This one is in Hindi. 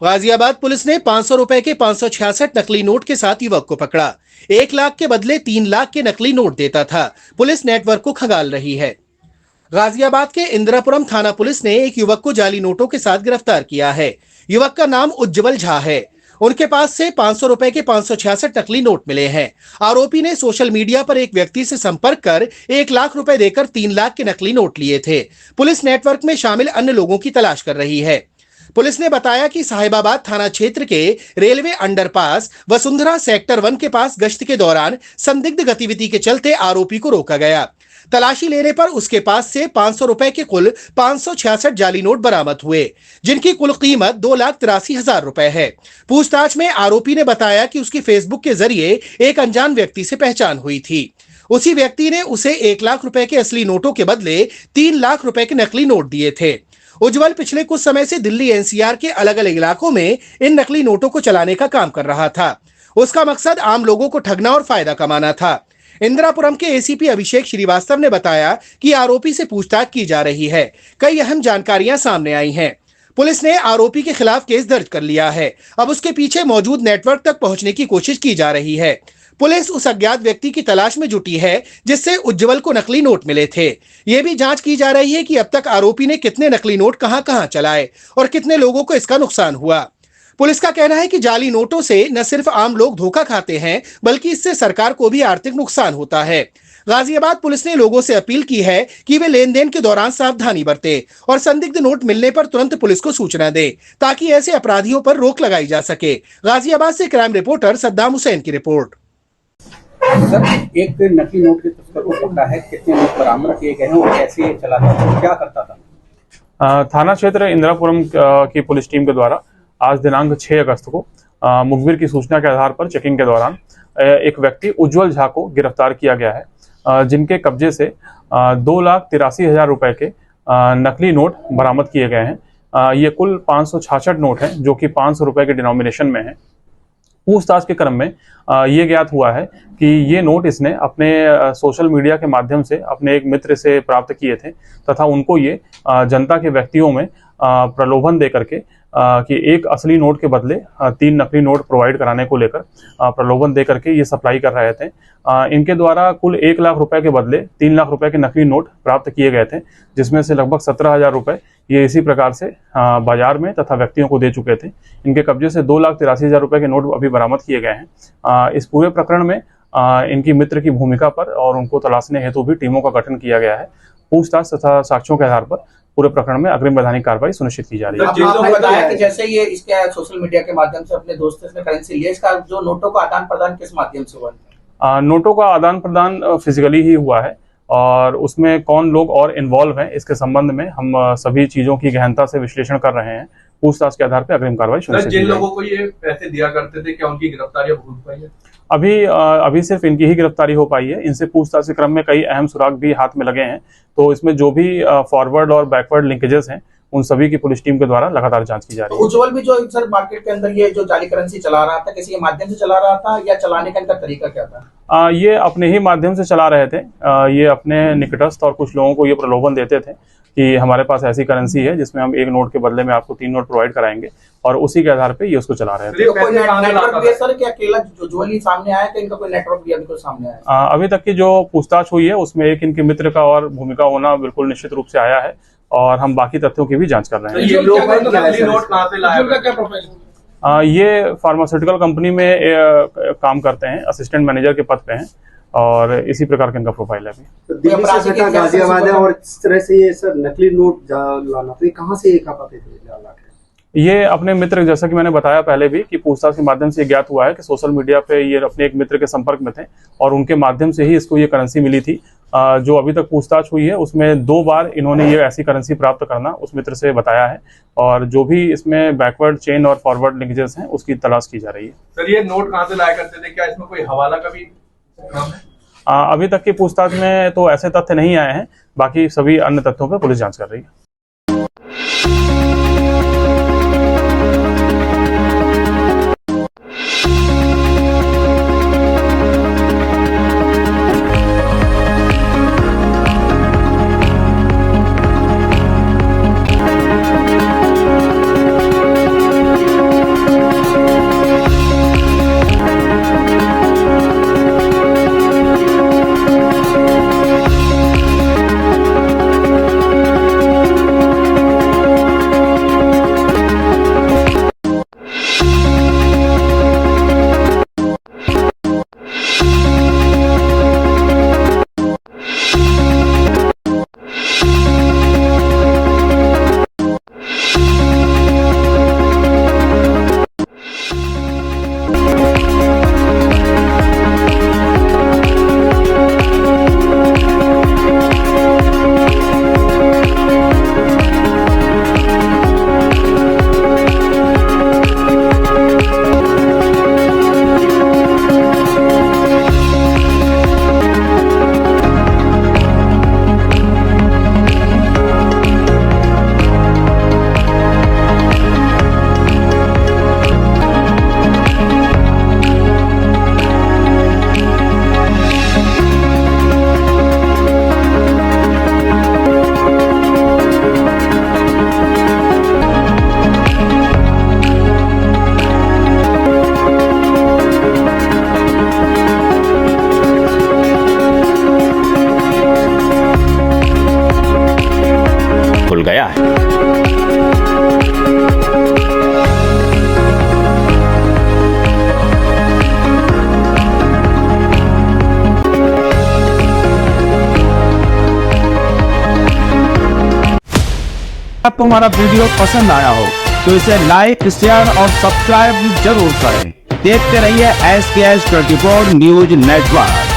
गाजियाबाद पुलिस ने 500 रुपए के 566 नकली नोट के साथ युवक को पकड़ा। 1 लाख के बदले 3 लाख के नकली नोट देता था। पुलिस नेटवर्क को खंगाल रही है। गाजियाबाद के इंदिरापुरम थाना पुलिस ने एक युवक को जाली नोटों के साथ गिरफ्तार किया है। युवक का नाम उज्जवल झा है। उनके पास से 500 रुपए के 566 नकली नोट मिले हैं। आरोपी ने सोशल मीडिया पर एक व्यक्ति से संपर्क कर 1 लाख रुपए देकर 3 लाख के नकली नोट लिए थे। पुलिस नेटवर्क में शामिल अन्य लोगों की तलाश कर रही है। पुलिस ने बताया कि साहिबाबाद थाना क्षेत्र के रेलवे अंडरपास वसुंधरा सेक्टर 1 के पास गश्त के दौरान संदिग्ध गतिविधि के चलते आरोपी को रोका गया। तलाशी लेने पर उसके पास से 500 रुपए के कुल 566 जाली नोट बरामद हुए, जिनकी कुल कीमत 2,83,000 रुपए है। पूछताछ में आरोपी ने बताया कि उसकी फेसबुक के जरिए एक अनजान व्यक्ति से पहचान हुई थी। उसी व्यक्ति ने उसे 1 लाख रुपए के असली नोटों के बदले 3 लाख रुपए के नकली नोट दिए थे। उज्जवल पिछले कुछ समय से दिल्ली एनसीआर के अलग अलग इलाकों में इन नकली नोटों को चलाने का काम कर रहा था। उसका मकसद आम लोगों को ठगना और फायदा कमाना था। इंदिरापुरम के एसीपी अभिषेक श्रीवास्तव ने बताया कि आरोपी से पूछताछ की जा रही है। कई अहम जानकारियां सामने आई हैं। पुलिस ने आरोपी के खिलाफ केस दर्ज कर लिया है। अब उसके पीछे मौजूद नेटवर्क तक पहुंचने की कोशिश की जा रही है। पुलिस उस अज्ञात व्यक्ति की तलाश में जुटी है जिससे उज्जवल को नकली नोट मिले थे। यह भी जांच की जा रही है कि अब तक आरोपी ने कितने नकली नोट कहां-कहां चलाए और कितने लोगों को इसका नुकसान हुआ। पुलिस का कहना है कि जाली नोटों से न सिर्फ आम लोग धोखा खाते हैं, बल्कि इससे सरकार को भी आर्थिक नुकसान होता है। गाजियाबाद पुलिस ने लोगों से अपील की है कि वे लेन देन के दौरान सावधानी बरतें और संदिग्ध नोट मिलने पर तुरंत पुलिस को सूचना दें, ताकि ऐसे अपराधियों पर रोक लगाई जा सके। गाजियाबाद से क्राइम रिपोर्टर सद्दाम हुसैन की रिपोर्ट। सर, एक नकली नोट के तस्कर को पकड़ा है, कितने नोट बरामद किए गए हैं और कैसे ये चलाता था, क्या करता था? थाना क्षेत्र इंदिरापुरम की पुलिस टीम के द्वारा आज दिनांक 6 अगस्त को मुखबिर की सूचना के आधार पर चेकिंग के दौरान एक व्यक्ति उज्जवल झा को गिरफ्तार किया गया है, जिनके कब्जे से 2,83,000 रुपए के नकली नोट बरामद किए गए हैं। ये कुल 566 नोट हैं, जो कि 500 रुपए के डिनोमिनेशन में है। पूछताछ के क्रम में ये ज्ञात हुआ है कि ये नोट इसने अपने सोशल मीडिया के माध्यम से अपने एक मित्र से प्राप्त किए थे तथा उनको ये जनता के व्यक्तियों में प्रलोभन दे करके कि एक असली नोट के बदले 3 नकली नोट प्रोवाइड कराने को लेकर प्रलोभन दे करके ये सप्लाई कर रहे थे। इनके द्वारा कुल 1 लाख रुपए के बदले 3 लाख रुपए के नकली नोट प्राप्त किए गए थे, जिसमें से लगभग 17,000 रुपए ये इसी प्रकार से बाजार में तथा व्यक्तियों को दे चुके थे। इनके कब्जे से 2,83,000 रुपए के नोट अभी बरामद किए गए हैं। इस पूरे प्रकरण में इनकी मित्र की भूमिका पर और उनको तलाशने हेतु भी टीमों का गठन किया गया है। पूछताछ तथा साक्ष्यों के आधार पर पूरे प्रकरण में अग्रिम वैधानिक कार्रवाई सुनिश्चित की जा रही है। आपने बताया कि जैसे ये इसके सोशल मीडिया के माध्यम से अपने दोस्तों से करेंसी लिया, इसका जो नोटों का आदान प्रदान किस माध्यम से हुआ? नोटों का आदान प्रदान फिजिकली ही हुआ है और उसमें कौन लोग और इन्वॉल्व हैं इसके संबंध में हम सभी चीजों की गहनता से विश्लेषण कर रहे हैं। पूछताछ के आधार पर अग्रिम कार्रवाई सुनिश्चित की जाएगी। जिन लोगों को ये पैसे दिया करते थे, क्या उनकी गिरफ्तारी हो पाई है? अभी सिर्फ इनकी ही गिरफ्तारी हो पाई है। इनसे पूछताछ के क्रम में कई अहम सुराग भी हाथ में लगे हैं, तो इसमें जो भी फॉरवर्ड और बैकवर्ड लिंकेजेस हैं उन सभी की पुलिस टीम के द्वारा लगातार जांच की जा रही है। उज्जवल भी जो सर मार्केट के अंदर ये जो जाली करेंसी चला रहा था, किसी के माध्यम से चला रहा था या चलाने का इनका तरीका क्या था? ये अपने ही माध्यम से चला रहे थे। ये अपने निकटस्थ और कुछ लोगों को ये प्रलोभन देते थे कि हमारे पास ऐसी करेंसी है जिसमें हम 1 नोट के बदले में आपको 3 नोट प्रोवाइड कराएंगे, और उसी के आधार पे ये उसको चला रहे थे। तो कोई नेटवर्क भी सर, क्या अकेला उज्जवल ही सामने आया कि इनका कोई नेटवर्क भी अभी कुछ सामने आया? अभी तक की जो पूछताछ हुई है उसमें एक इनके मित्र का और भूमिका होना बिल्कुल निश्चित रूप से आया है, और हम बाकी तथ्यों की भी जांच कर रहे हैं। ये लोग नकली नोट कहां से लाए? क्या प्रोफाइल? ये फार्मास्यूटिकल कंपनी में काम करते हैं, असिस्टेंट मैनेजर के पद पे हैं, और इसी प्रकार का इनका प्रोफाइल है। तो दिल्ली से सटा गाजियाबाद है और इस तरह से ये सर नकली नोट लाना, तो ये कहाँ से एक पाते थे? ये अपने मित्र, जैसा कि मैंने बताया पहले भी कि पूछताछ के माध्यम से ज्ञात हुआ है कि सोशल मीडिया पे ये अपने एक मित्र के संपर्क में थे और उनके माध्यम से ही इसको ये करेंसी मिली थी। जो अभी तक पूछताछ हुई है उसमें 2 बार इन्होंने ये ऐसी करेंसी प्राप्त करना उस मित्र से बताया है, और जो भी इसमें बैकवर्ड चेन और फॉरवर्ड लिंकेजेस हैं उसकी तलाश की जा रही है। सर, ये नोट कहां से लाया करते थे? क्या इसमें कोई हवाला का भी? अभी तक की पूछताछ में तो ऐसे तथ्य नहीं आए हैं, बाकी सभी अन्य तथ्यों पर पुलिस जांच कर रही है। खुल गया है। आपको हमारा वीडियो पसंद आया हो तो इसे लाइक, शेयर और सब्सक्राइब जरूर करें। देखते रहिए SKS 24 न्यूज नेटवर्क।